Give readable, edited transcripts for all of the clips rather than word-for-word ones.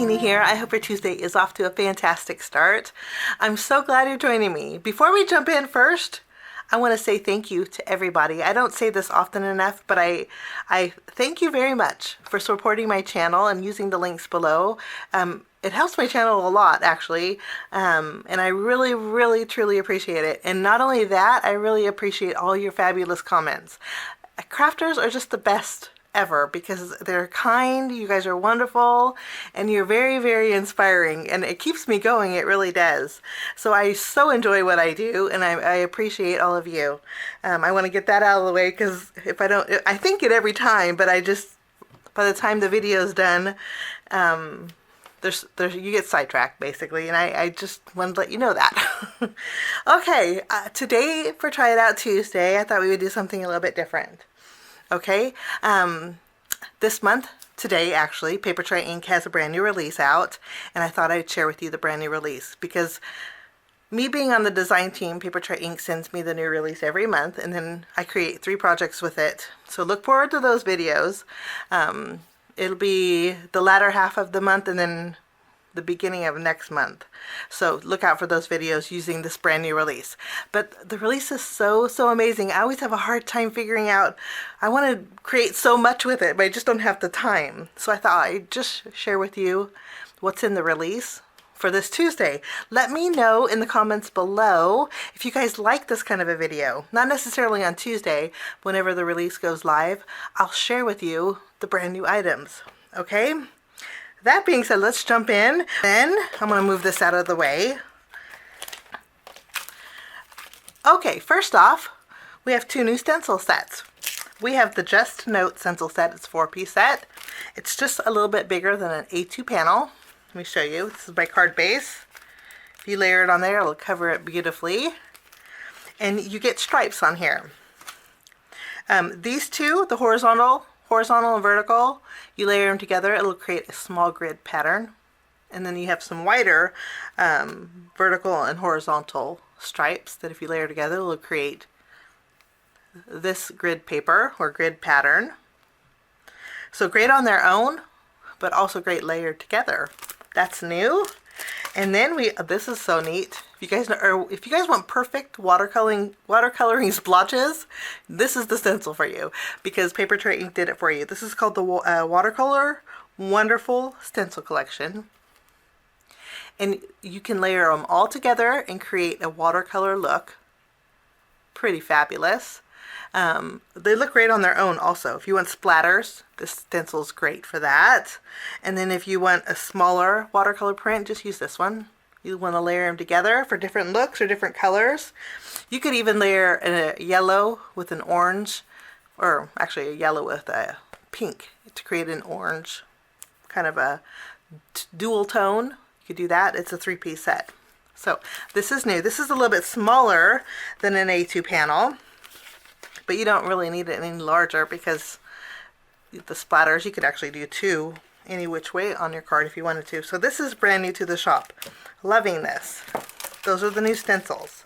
Tina here. I hope your Tuesday is off to a fantastic start. I'm so glad you're joining me. Before we jump in first, I want to say thank you to everybody. I don't say this often enough, but I thank you very much for supporting my channel and using the links below. It helps my channel a lot, actually, and I really, truly appreciate it. And not only that, I really appreciate all your fabulous comments. Crafters are just the best ever because they're kind, you guys are wonderful, and you're very inspiring, and it keeps me going. It really does. So I so enjoy what I do, and I appreciate all of you. I want to get that out of the way because if I don't, I think it every time, but I just, by the time the video is done, there's you get sidetracked basically, and I just wanted to let you know that. Okay, today for Try It Out Tuesday, I thought we would do something a little bit different. Okay, this month, today actually, Papertrey Ink has a brand new release out, and I thought I'd share with you the brand new release because me being on the design team, Papertrey Ink sends me the new release every month, and then I create 3 projects with it. So look forward to those videos. It'll be the latter half of the month and then the beginning of next month. So look out for those videos using this brand new release. But the release is so amazing. I always have a hard time figuring out, I want to create so much with it, but I just don't have the time. So I thought I'd just share with you what's in the release for this Tuesday. Let me know in the comments below if you guys like this kind of a video. Not necessarily on Tuesday, whenever the release goes live, I'll share with you the brand new items. Okay? That being said, let's jump in. Then I'm going to move this out of the way. Okay, first off, we have 2 new stencil sets. We have the Just Note stencil set. It's a 4-piece set. It's just a little bit bigger than an A2 panel. Let me show you. This is my card base. If you layer it on there, it'll cover it beautifully. And you get stripes on here. These two, the horizontal and vertical, you layer them together, it'll create a small grid pattern. And then you have some wider vertical and horizontal stripes that if you layer together, it'll create this grid paper or grid pattern. So great on their own, but also great layered together. That's new. And then this is so neat. If you guys want perfect watercoloring splotches, this is the stencil for you because Papertrey Ink did it for you. This is called the Watercolor Wonderful Stencil Collection. And you can layer them all together and create a watercolor look. Pretty fabulous. They look great on their own also. If you want splatters, this stencil is great for that. And then if you want a smaller watercolor print, just use this one. You want to layer them together for different looks or different colors. You could even layer a yellow with an orange, or actually a yellow with a pink to create an orange, kind of a dual tone. You could do that. It's a 3-piece set. So this is new. This is a little bit smaller than an A2 panel. But you don't really need it any larger because the splatters, you could actually do 2 any which way on your card if you wanted to. So this is brand new to the shop. Loving this. Those are the new stencils.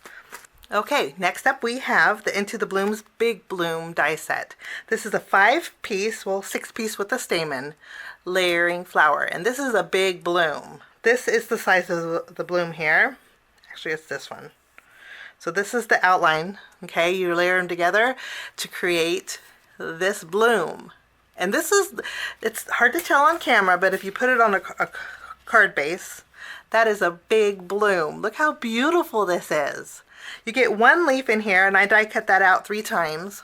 Okay, next up we have the Into the Bloom's Big Bloom die set. This is a 5-piece, well 6-piece with a stamen layering flower. And this is a big bloom. This is the size of the bloom here. Actually, it's this one. So this is the outline, okay? You layer them together to create this bloom. And this is, it's hard to tell on camera, but if you put it on a card base, that is a big bloom. Look how beautiful this is. You get 1 leaf in here, and I die cut that out 3 times.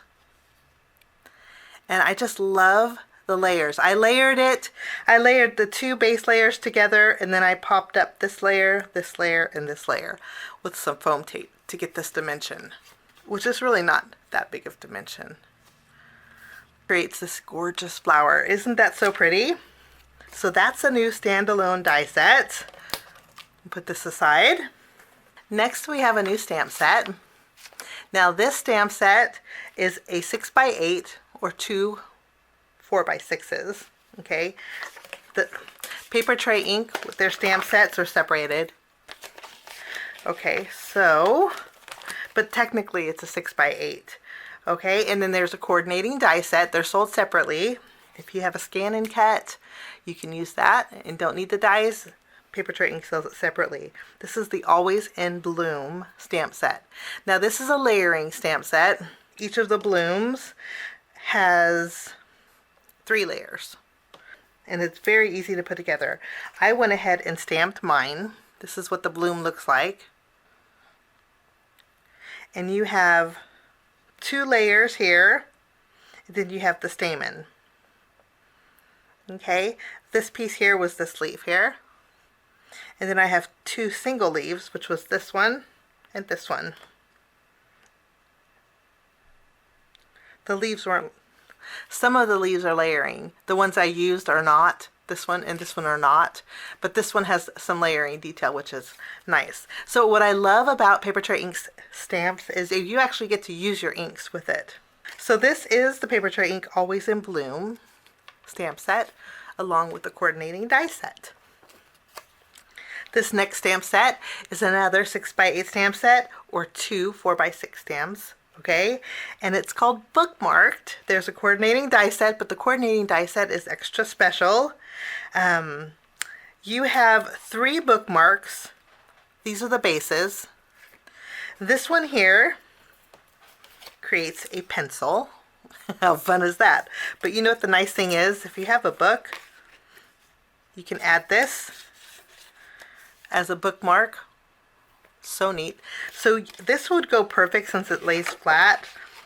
And I just love the layers. I layered the 2 base layers together, and then I popped up this layer, and this layer with some foam tape to get this dimension, which is really not that big of dimension. Creates this gorgeous flower. Isn't that so pretty? So that's a new standalone die set. Put this aside. Next we have a new stamp set. Now this stamp set is a 6x8 or 2 4x6s. Okay, the Papertrey Ink with their stamp sets are separated. Okay, so, but technically it's a 6x8. Okay, and then there's a coordinating die set. They're sold separately. If you have a scan and cut, you can use that and don't need the dies. Papertrey Ink sells it separately. This is the Always in Bloom stamp set. Now this is a layering stamp set. Each of the blooms has 3 layers. And it's very easy to put together. I went ahead and stamped mine. This is what the bloom looks like. And you have 2 layers here. And then you have the stamen. Okay, this piece here was this leaf here. And then I have 2 single leaves, which was this one and this one. The leaves weren't, some of the leaves are layering. The ones I used are not. This one and this one are not. But this one has some layering detail, which is nice. So what I love about Papertrey Ink stamps is you actually get to use your inks with it. So this is the Papertrey Ink Always in Bloom stamp set, along with the coordinating die set. This next stamp set is another 6x8 stamp set, or 2 4x6 stamps, okay? And it's called Bookmarked. There's a coordinating die set, but the coordinating die set is extra special. You have 3 bookmarks. These are the bases. This one here creates a pencil. How fun is that? But you know what the nice thing is? If you have a book, you can add this as a bookmark. So neat. So this would go perfect since it lays flat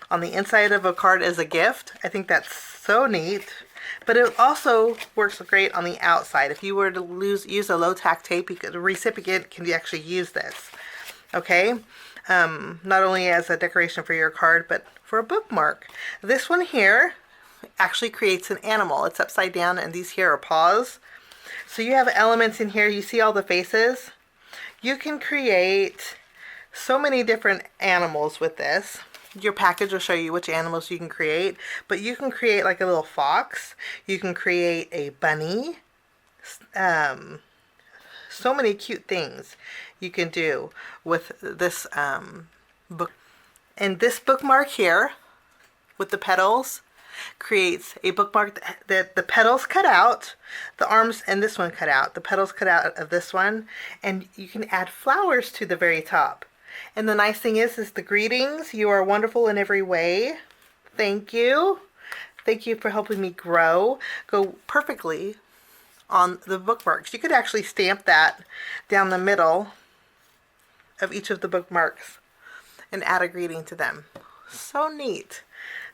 on the inside of a card as a gift. I think that's so neat. But it also works great on the outside. If you were to use a low tack tape, the recipient can actually use this. Okay? Not only as a decoration for your card, but for a bookmark. This one here actually creates an animal. It's upside down, and these here are paws. So you have elements in here. You see all the faces? You can create so many different animals with this. Your package will show you which animals you can create, but you can create like a little fox. You can create a bunny. So many cute things you can do with this book. And this bookmark here with the petals creates a bookmark that the petals cut out, the arms and this one cut out, the petals cut out of this one, and you can add flowers to the very top. And the nice thing is the greetings. You are wonderful in every way. Thank you. Thank you for helping me grow. Go perfectly on the bookmarks. You could actually stamp that down the middle of each of the bookmarks and add a greeting to them. So neat.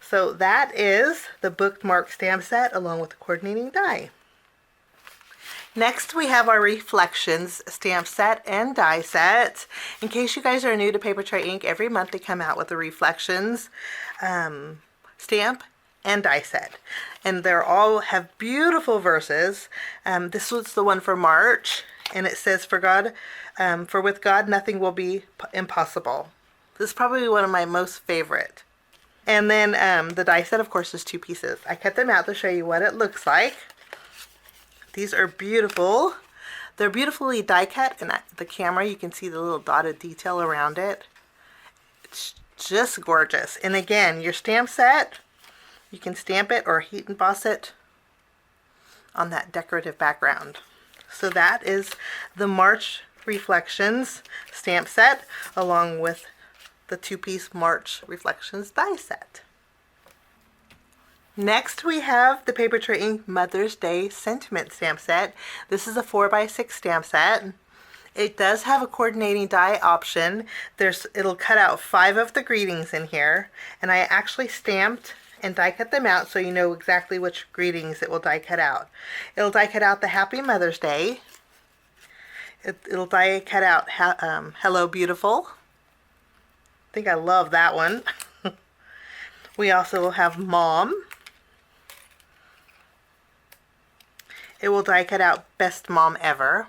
So that is the bookmark stamp set along with the coordinating die. Next we have our Reflections stamp set and die set. In case you guys are new to Papertrey Ink, every month they come out with the Reflections stamp and die set. And they're all have beautiful verses. This was the one for March, and it says, for with God nothing will be impossible. This is probably one of my most favorite. And then the die set, of course, is 2 pieces. I cut them out to show you what it looks like. These are beautiful. They're beautifully die cut, and at the camera you can see the little dotted detail around it. It's just gorgeous. And again, your stamp set, you can stamp it or heat emboss it on that decorative background. So that is the March Reflections stamp set along with the 2-piece March Reflections die set. Next we have the Papertrey Ink Mother's Day Sentiment stamp set. This is a 4x6 stamp set. It does have a coordinating die option. It'll cut out 5 of the greetings in here, and I actually stamped and die cut them out so you know exactly which greetings it will die cut out. It'll die cut out the Happy Mother's Day. It'll die cut out Hello Beautiful. I think I love that one. We also will have Mom. It will die cut out Best Mom Ever.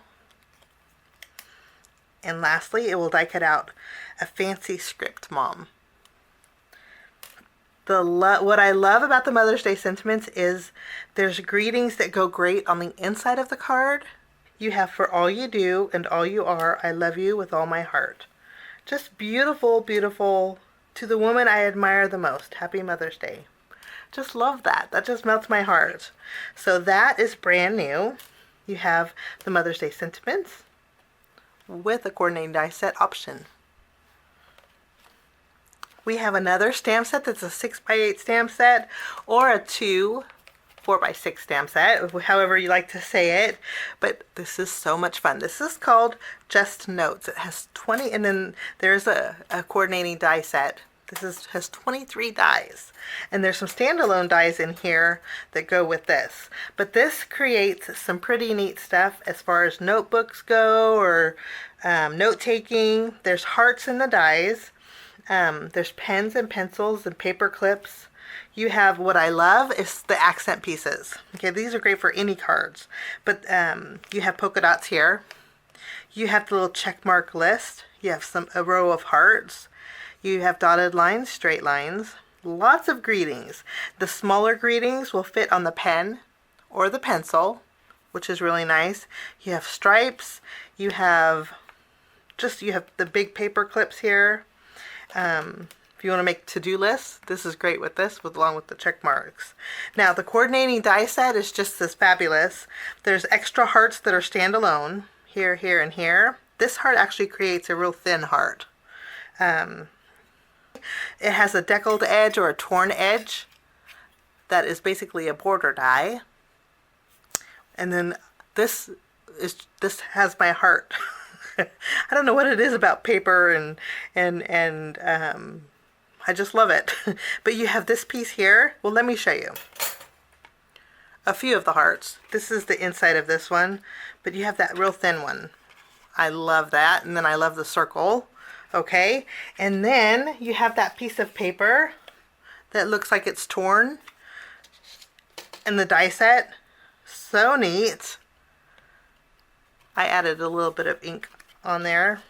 And lastly, it will die cut out a Fancy Script Mom. What I love about the Mother's Day sentiments is there's greetings that go great on the inside of the card. You have for all you do and all you are, I love you with all my heart. Just beautiful, beautiful. To the woman I admire the most. Happy Mother's Day. Just love that. That just melts my heart. So that is brand new. You have the Mother's Day sentiments with a coordinating die set option. We have another stamp set that's a 6x8 stamp set or a 4x6 stamp set, however you like to say it. But this is so much fun. This is called Just Notes. It has 20, and then there's a coordinating die set. This has 23 dies. And there's some standalone dies in here that go with this. But this creates some pretty neat stuff as far as notebooks go, or note-taking. There's hearts in the dies. There's pens and pencils and paper clips. You have, what I love is the accent pieces. Okay, these are great for any cards. But you have polka dots here. You have the little check mark list. You have a row of hearts. You have dotted lines, straight lines. Lots of greetings. The smaller greetings will fit on the pen or the pencil, which is really nice. You have stripes. You have the big paper clips here. If you want to make to-do lists, this is great with this, along with the check marks. Now, the coordinating die set is just as fabulous. There's extra hearts that are standalone, here, here, and here. This heart actually creates a real thin heart. It has a deckled edge or a torn edge that is basically a border die. And then this has my heart. I don't know what it is about paper and I just love it. But you have this piece here. Well, let me show you a few of the hearts. This is the inside of this one, but you have that real thin one. I love that. And then I love the circle. Okay. And then you have that piece of paper that looks like it's torn in the die set. So neat. I added a little bit of ink on there.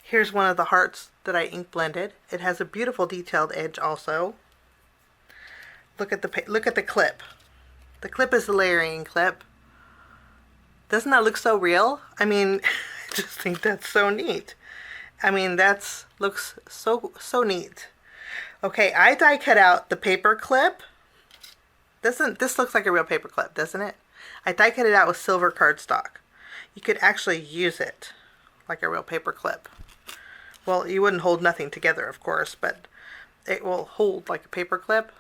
Here's one of the hearts that I ink blended. It has a beautiful detailed edge also. Look at the clip. The clip is the layering clip. Doesn't that look so real? I mean, I just think that's so neat. I mean, looks so neat. Okay, I die cut out the paper clip. This looks like a real paper clip, doesn't it? I die cut it out with silver cardstock. You could actually use it like a real paper clip. Well, you wouldn't hold nothing together, of course, but it will hold like a paper clip.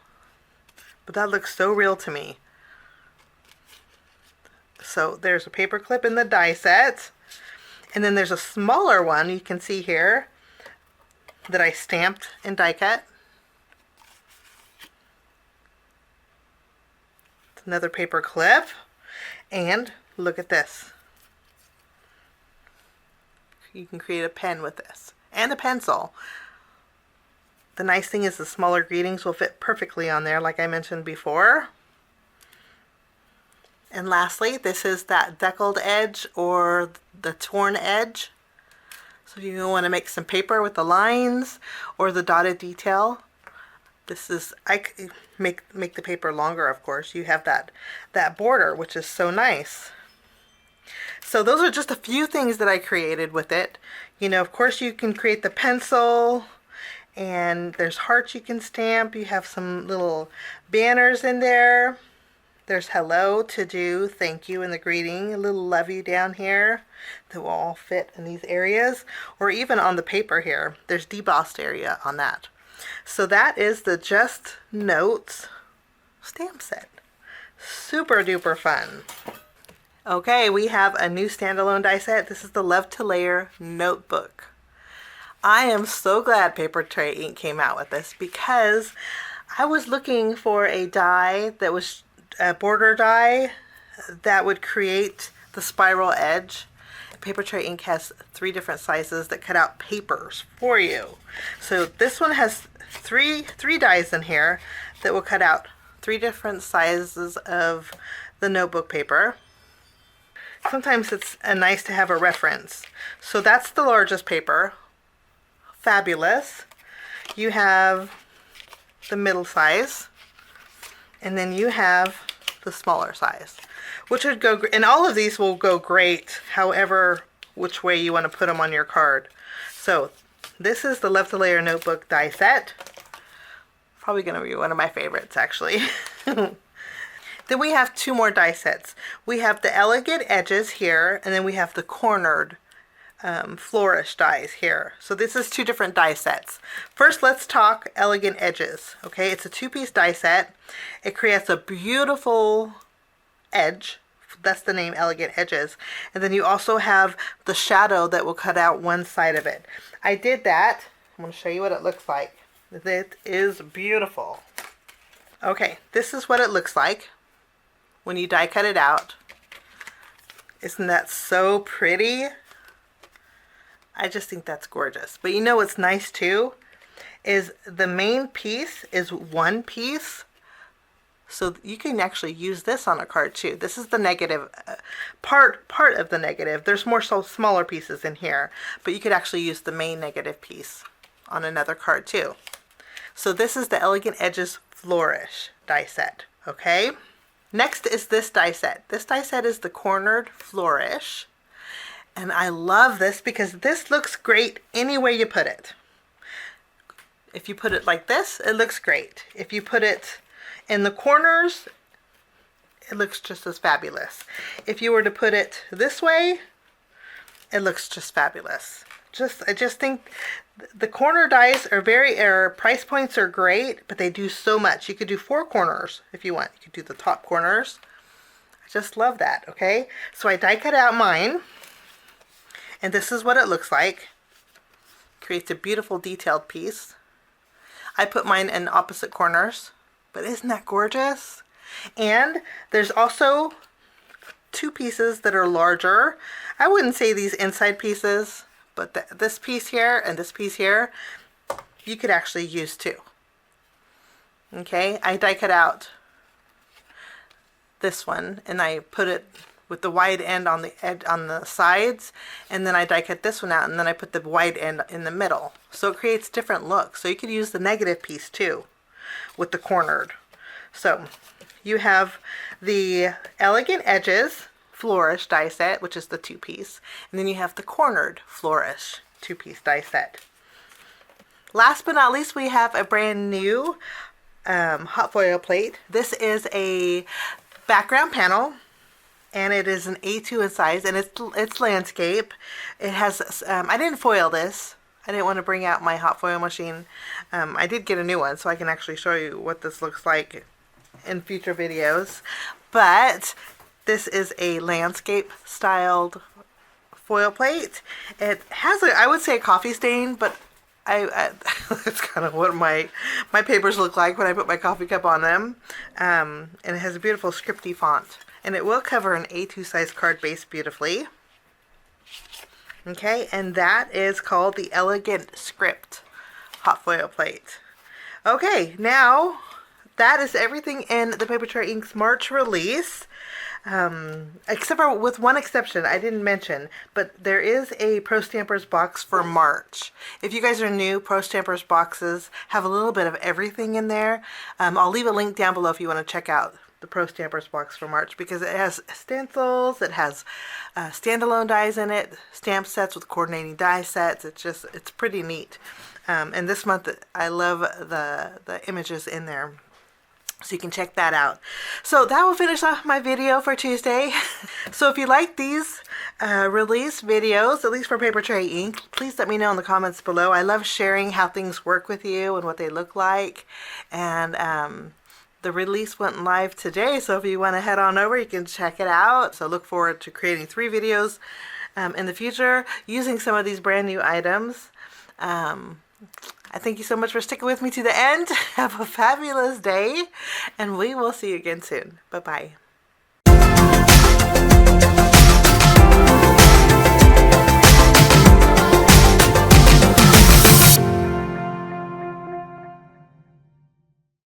But that looks so real to me. So there's a paper clip in the die set. And then there's a smaller one you can see here that I stamped and die cut. It's another paper clip. And look at this. You can create a pen with this. And a pencil. The nice thing is the smaller greetings will fit perfectly on there, like I mentioned before. And lastly, this is that deckled edge or the torn edge. So you want to make some paper with the lines or the dotted detail. This is, I make the paper longer, of course. You have that border, which is so nice. So those are just a few things that I created with it. You know, of course you can create the pencil, and there's hearts you can stamp. You have some little banners in there. There's hello, to do, thank you, and the greeting. A little love you down here that will all fit in these areas. Or even on the paper here, there's debossed area on that. So that is the Just Notes stamp set. Super duper fun. Okay, we have a new standalone die set. This is the Love to Layer Notebook. I am so glad Papertrey Ink came out with this because I was looking for a die that was a border die that would create the spiral edge. Papertrey Ink has 3 different sizes that cut out papers for you. So this one has three dies in here that will cut out 3 different sizes of the notebook paper. Sometimes it's nice to have a reference. So that's the largest paper. Fabulous. You have the middle size, and then you have the smaller size, which would go, and all of these will go great however which way you want to put them on your card. So this is the Love to Layer Notebook die set. Probably going to be one of my favorites, actually. Then we have two more die sets. We have the elegant edges here, and then we have the cornered flourish dies here. So this is two different die sets. First, let's talk elegant edges. Okay, it's a two-piece die set. It creates a beautiful edge. That's the name, elegant edges. And then you also have the shadow that will cut out one side of it. I did that. I'm going to show you what it looks like. It is beautiful. Okay, this is what it looks like when you die cut it out. Isn't that so pretty? I just think that's gorgeous. But you know what's nice too is the main piece is one piece. So you can actually use this on a card too. This is the negative part of the negative. There's more smaller pieces in here, but you could actually use the main negative piece on another card too. So this is the Elegant Edges Flourish die set. Okay. Next is this die set. This die set is the Cornered Flourish. And I love this because this looks great any way you put it. If you put it like this, it looks great. If you put it in the corners, it looks just as fabulous. If you were to put it this way, it looks just fabulous. I just think the corner dies are price points are great, but they do so much. You could do 4 corners if you want. You could do the top corners. I just love that, okay? So I die cut out mine, and this is what it looks like. Creates a beautiful detailed piece. I put mine in opposite corners, but isn't that gorgeous? And there's also 2 pieces that are larger. I wouldn't say these inside pieces, but this piece here and this piece here, you could actually use too. Okay, I die cut out this one and I put it with the wide end on the edge on the sides, and then I die cut this one out, and then I put the wide end in the middle. So it creates different looks. So you could use the negative piece too with the cornered. So you have the Elegant Edges Flourish die set, which is the 2-piece, and then you have the Cornered Flourish 2-piece die set. Last but not least, we have a brand new hot foil plate. This is a background panel, and it is an A2 in size, and it's landscape. It has I didn't foil this. I didn't want to bring out my hot foil machine. I did get a new one, so I can actually show you what this looks like in future videos. But this is a landscape styled foil plate. It has I would say a coffee stain, but that's kind of what my papers look like when I put my coffee cup on them. And it has a beautiful scripty font, and it will cover an A2 size card base beautifully. Okay, and that is called the Elegant Script hot foil plate. Okay, now that is everything in the Papertrey Ink's March release. Except for with one exception I didn't mention, but there is a Pro Stampers box for March. If you guys are new, Pro Stampers boxes have a little bit of everything in there. I'll leave a link down below if you want to check out the Pro Stampers box for March, because it has stencils, it has standalone dies in it, stamp sets with coordinating die sets. It's pretty neat. And this month I love the images in there. So you can check that out. So that will finish off my video for Tuesday. So if you like these release videos, at least for Papertrey Ink, please let me know in the comments below. I love sharing how things work with you and what they look like. And the release went live today, so if you want to head on over, you can check it out. So look forward to creating 3 videos in the future using some of these brand new items. I thank you so much for sticking with me to the end. Have a fabulous day, and we will see you again soon. Bye-bye.